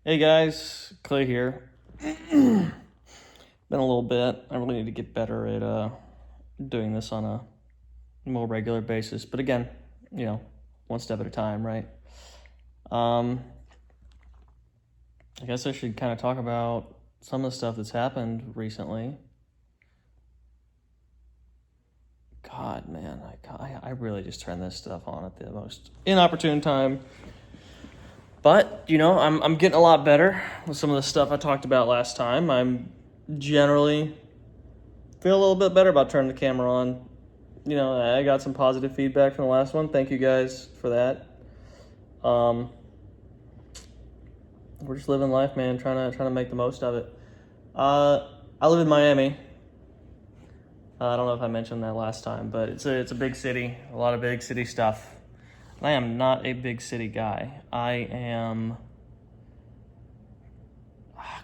Hey guys, Clay here. Been a little bit. I really need to get better at doing this on a more regular basis. But again, you know, one step at a time, right? Um, I guess I should kind of talk about some of the stuff that's happened recently. God, man, I really just turned this stuff on at the most inopportune time. But I'm getting a lot better with some of the stuff I talked about last time. I'm generally feel a little bit better about turning the camera on. I got some positive feedback from the last one. Thank you guys for that. We're just living life, man. Trying to make the most of it. I live in Miami. I don't know if I mentioned that last time, but it's a big city. A lot of big city stuff. I am not a big city guy. I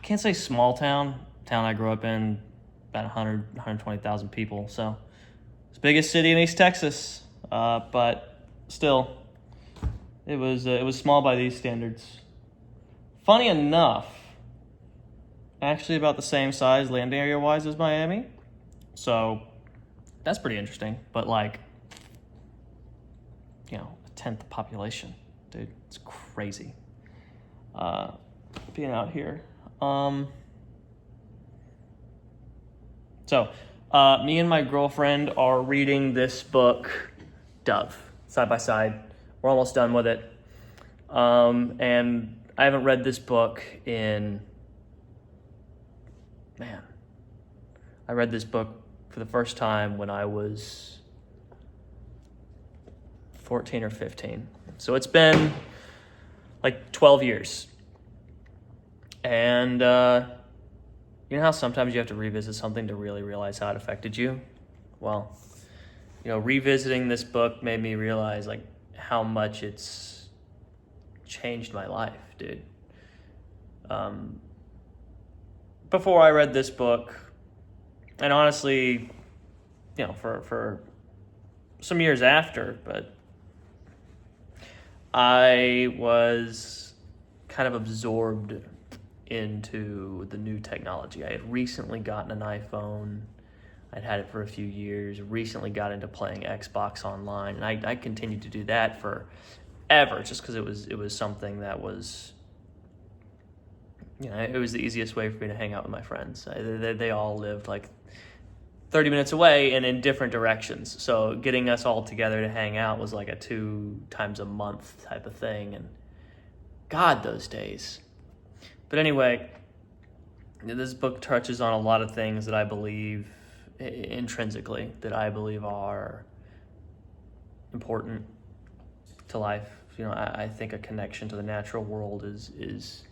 can't say small town I grew up in, about 120,000 people. So it's the biggest city in East Texas, but still, it was small by these standards. Funny enough, actually about the same size land area wise as Miami, so that's pretty interesting. But a tenth the population, dude, it's crazy. Being out here. So, me and my girlfriend are reading this book, Dove, side by side. We're almost done with it. And I haven't read this book I read this book for the first time when I was 14 or 15. So it's been like 12 years. And, you know how sometimes you have to revisit something to really realize how it affected you? Well, revisiting this book made me realize how much it's changed my life, dude. Before I read this book, and honestly, for some years after, but I was kind of absorbed into the new technology. I had recently gotten an iPhone. I'd had it for a few years, recently got into playing Xbox Online, and I continued to do that forever just because it was something that was, it was the easiest way for me to hang out with my friends. They all lived 30 minutes away and in different directions. So getting us all together to hang out was like a 2 times a month type of thing. And God, those days. But anyway, this book touches on a lot of things that I believe intrinsically, that I believe are important to life. I think a connection to the natural world is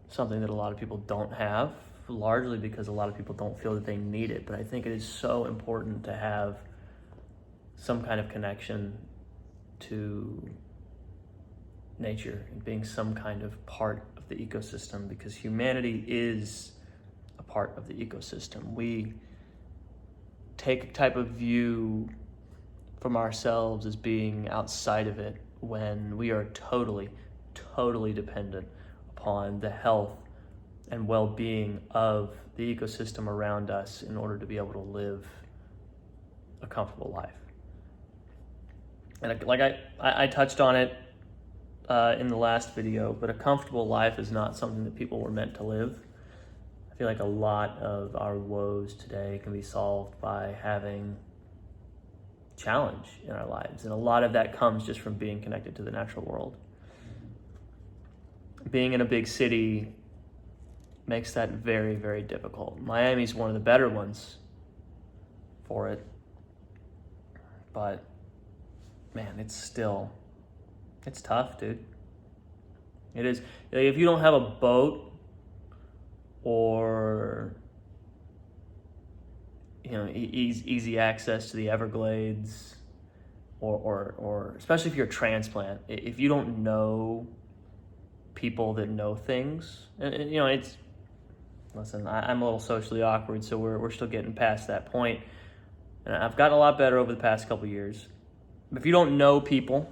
something that a lot of people don't have, largely because a lot of people don't feel that they need it. But I think it is so important to have some kind of connection to nature and being some kind of part of the ecosystem, because humanity is a part of the ecosystem. We take a type of view from ourselves as being outside of it when we are totally dependent upon the health and well-being of the ecosystem around us in order to be able to live a comfortable life. And I touched on it in the last video, but a comfortable life is not something that people were meant to live. I feel like a lot of our woes today can be solved by having challenge in our lives, and a lot of that comes just from being connected to the natural world. Being in a big city makes that very, very difficult. Miami's one of the better ones for it, but man, it's tough, dude. It is. If you don't have a boat or easy access to the Everglades, or especially if you're a transplant, if you don't know people that know things, and it's, listen, I'm a little socially awkward, so we're still getting past that point, and I've gotten a lot better over the past couple years. But if you don't know people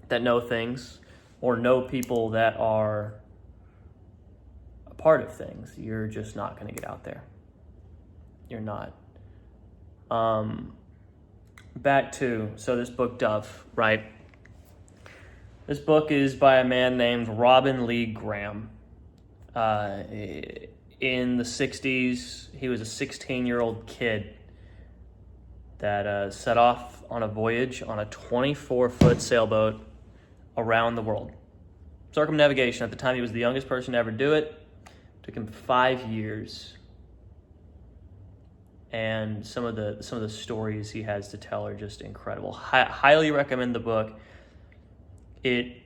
that know things, or know people that are part of things. You're just not going to get out there. You're not. Back to, so this book, Dove, right? This book is by a man named Robin Lee Graham. In the 60s, he was a 16-year-old kid that set off on a voyage on a 24-foot sailboat around the world. Circumnavigation. At the time, he was the youngest person to ever do it. Took him 5 years. And some of the stories he has to tell are just incredible. Highly recommend the book. I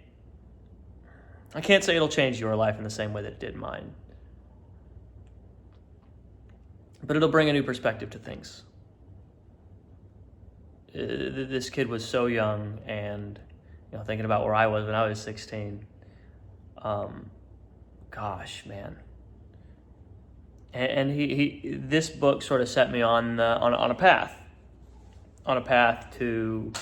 can't say it'll change your life in the same way that it did mine, but it'll bring a new perspective to things. This kid was so young, and thinking about where I was when I was 16. Gosh, man. And he this book sort of set me on a path to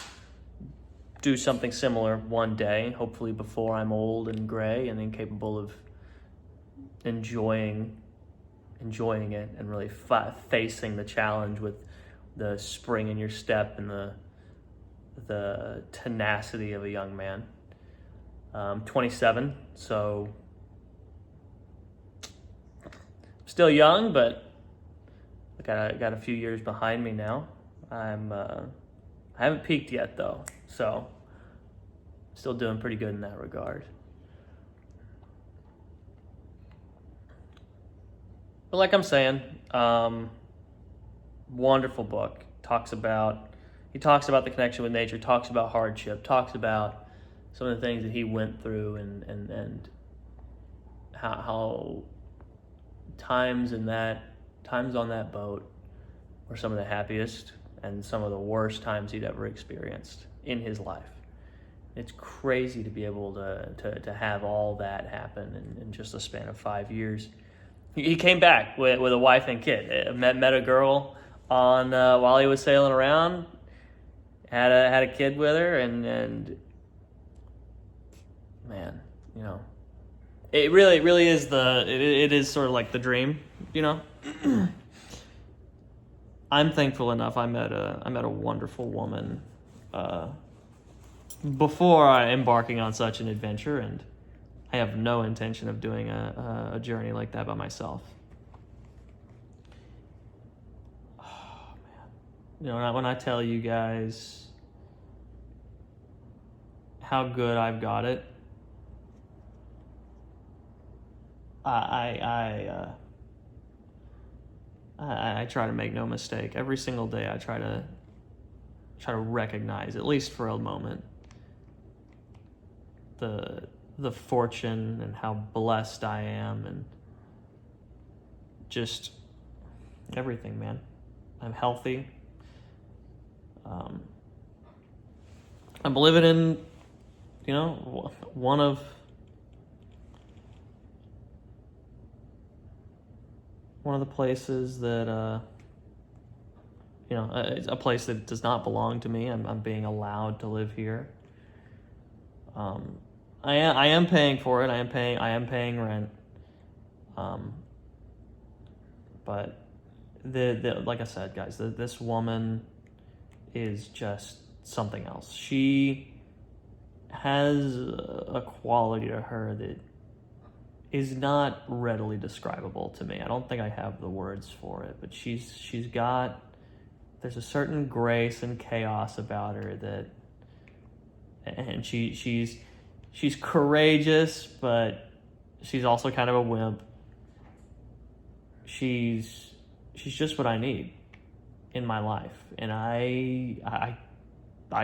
do something similar one day, hopefully before I'm old and gray and incapable of enjoying it and really facing the challenge with the spring in your step and the tenacity of a young man. 27, so still young, but I got a few years behind me now. I haven't peaked yet though, so still doing pretty good in that regard. But like I'm saying, wonderful book. He talks about the connection with nature, talks about hardship, talks about some of the things that he went through and how times on that boat were some of the happiest and some of the worst times he'd ever experienced in his life. It's crazy to be able to have all that happen in just a span of 5 years. He came back with a wife and kid. Met a girl on while he was sailing around. Had a kid with her, and man, it really is it is sort of like the dream, I'm thankful enough. I met a wonderful woman before embarking on such an adventure, and I have no intention of doing a journey like that by myself. Oh man, when I tell you guys how good I've got it, I try to make no mistake. Every single day I try to recognize, at least for a moment, the fortune and how blessed I am, and just everything, man. I'm healthy. I'm living in, one of the places that, it's a place that does not belong to me. I'm being allowed to live here. I am paying for it. I am paying rent. But like I said, guys, this woman is just something else. She has a quality to her that is not readily describable to me. I don't think I have the words for it, but there's a certain grace and chaos about her and she's courageous, but she's also kind of a wimp. She's just what I need in my life, and I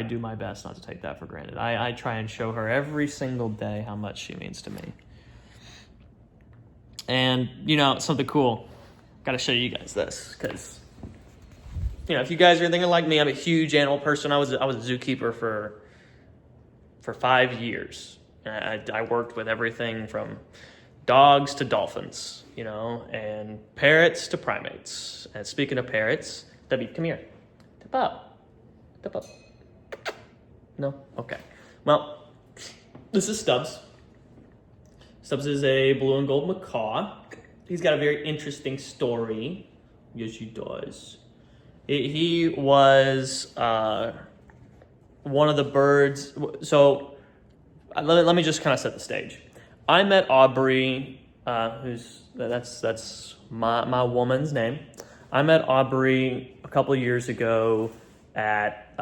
do my best not to take that for granted. I try and show her every single day how much she means to me. And, something cool. Got to show you guys this, because, if you guys are anything like me, I'm a huge animal person. I was a zookeeper for 5 years. I worked with everything from dogs to dolphins, and parrots to primates. And speaking of parrots, Debbie, come here. Tip up. No? Okay. Well, this is Stubbs. Stubbs is a blue and gold macaw. he's got a very interesting story. Yes, he does. He was one of the birds. So let me just kind of set the stage. I met Aubrey, that's my woman's name. I met Aubrey a couple of years ago at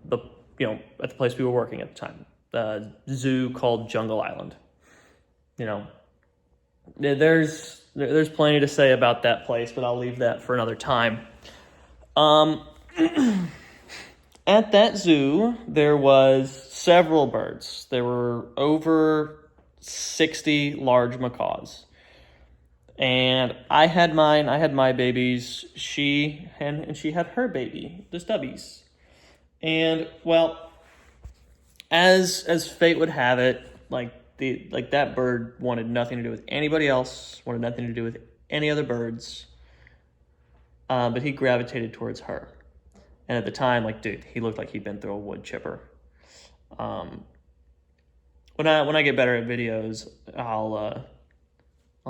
the at the place we were working at the time, the zoo called Jungle Island. There's plenty to say about that place, but I'll leave that for another time. At that zoo, there was several birds. There were over 60 large macaws. And I had my babies. She had her baby, the stubbies. And well, as fate would have it, that bird wanted nothing to do with anybody else, wanted nothing to do with any other birds. But he gravitated towards her. And at the time, dude, he looked like he'd been through a wood chipper. When I get better at videos, I'll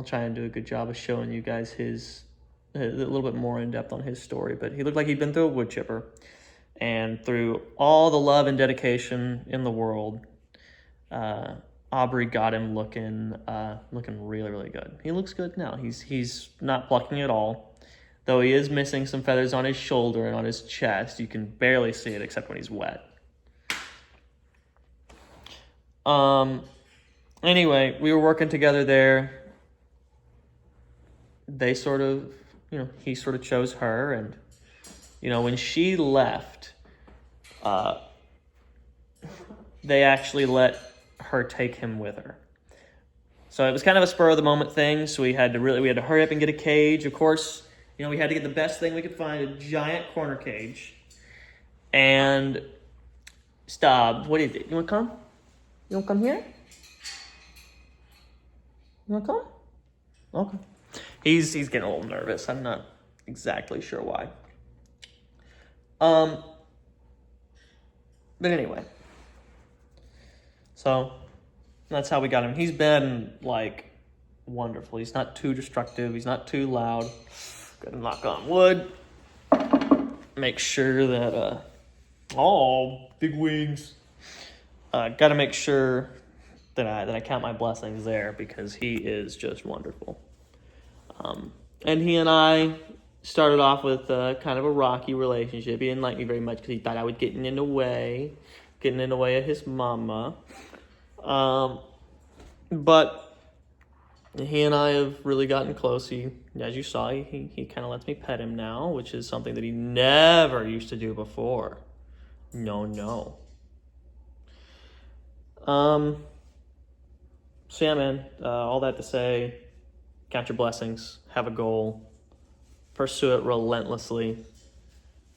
try and do a good job of showing you guys a little bit more in depth on his story. But he looked like he'd been through a wood chipper, and through all the love and dedication in the world, Aubrey got him looking really, really good. He looks good now. He's not plucking at all. Though he is missing some feathers on his shoulder and on his chest. You can barely see it except when he's wet. Anyway, we were working together there. They sort of, he sort of chose her. And, when she left, they actually let her take him with her. So it was kind of a spur of the moment thing. So we had to hurry up and get a cage. Of course, we had to get the best thing we could find, a giant corner cage. And stop. What do you think? You want to come? You want to come here? You want to come? Okay. He's getting a little nervous. I'm not exactly sure why. But anyway. So that's how we got him. He's been wonderful. He's not too destructive. He's not too loud. Gotta knock on wood. Make sure that, big wings. Gotta make sure that I count my blessings there, because he is just wonderful. And he and I started off with kind of a rocky relationship. He didn't like me very much because he thought I was getting in the way of his mama. But he and I have really gotten close. He, as you saw, he kind of lets me pet him now, which is something that he never used to do before. No. So yeah, man, all that to say, count your blessings, have a goal, pursue it relentlessly.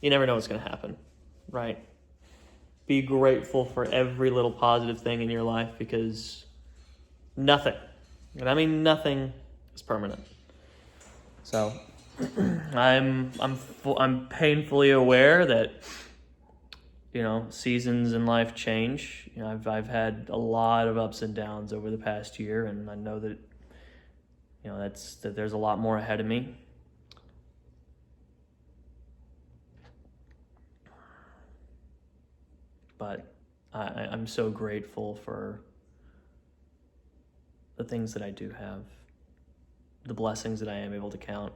You never know what's going to happen, right? Be grateful for every little positive thing in your life, because nothing, and I mean nothing, is permanent. So I'm painfully aware that seasons in life change. I've had a lot of ups and downs over the past year, and I know that that there's a lot more ahead of me. But I'm so grateful for the things that I do have, the blessings that I am able to count.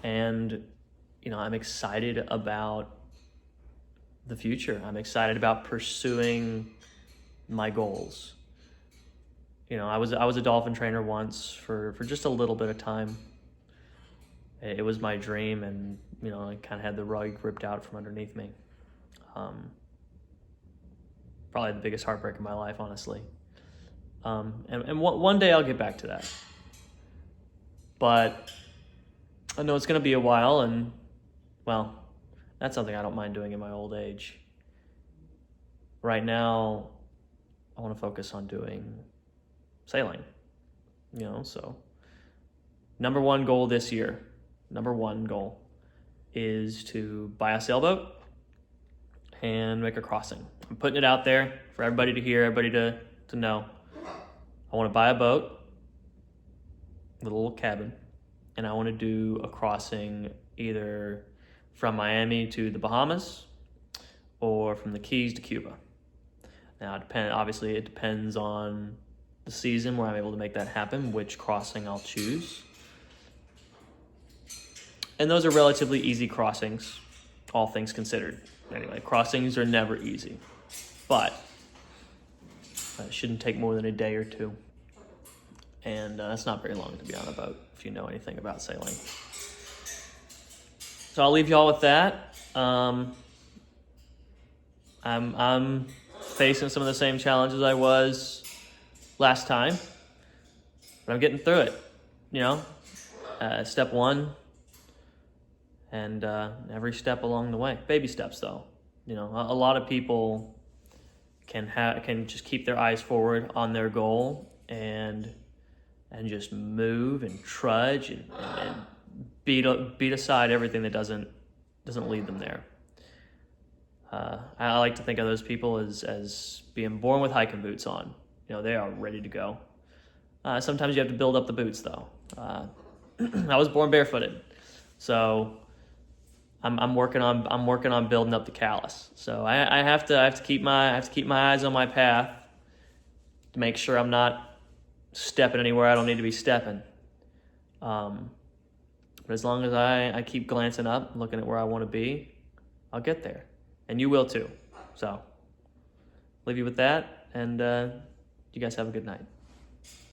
And, I'm excited about the future. I'm excited about pursuing my goals. I was a dolphin trainer once for just a little bit of time. It was my dream, and, I kind of had the rug ripped out from underneath me. Probably the biggest heartbreak of my life, honestly. And one day I'll get back to that. But I know it's going to be a while, and, well, that's something I don't mind doing in my old age. Right now, I want to focus on doing sailing, so number one goal this year, is to buy a sailboat and make a crossing. I'm putting it out there for everybody to hear, everybody to know. I want to buy a boat, with a little cabin, and I want to do a crossing either from Miami to the Bahamas or from the Keys to Cuba. Now, obviously, it depends on the season where I'm able to make that happen, which crossing I'll choose. And those are relatively easy crossings, all things considered. Anyway, crossings are never easy, but it shouldn't take more than a day or two. And that's not very long to be on a boat if you know anything about sailing. So I'll leave y'all with that. I'm facing some of the same challenges I was last time, but I'm getting through it. You know, step one, and every step along the way. Baby steps, though. You know, a lot of people can just keep their eyes forward on their goal and just move and trudge and beat aside everything that doesn't lead them there. I like to think of those people as being born with hiking boots on. You know, they are ready to go. Sometimes you have to build up the boots, though. I was born barefooted, so I'm working on building up the callus. So I have to keep my eyes on my path to make sure I'm not stepping anywhere I don't need to be stepping. But as long as I keep glancing up, looking at where I want to be, I'll get there. And you will too. So, leave you with that, and you guys have a good night.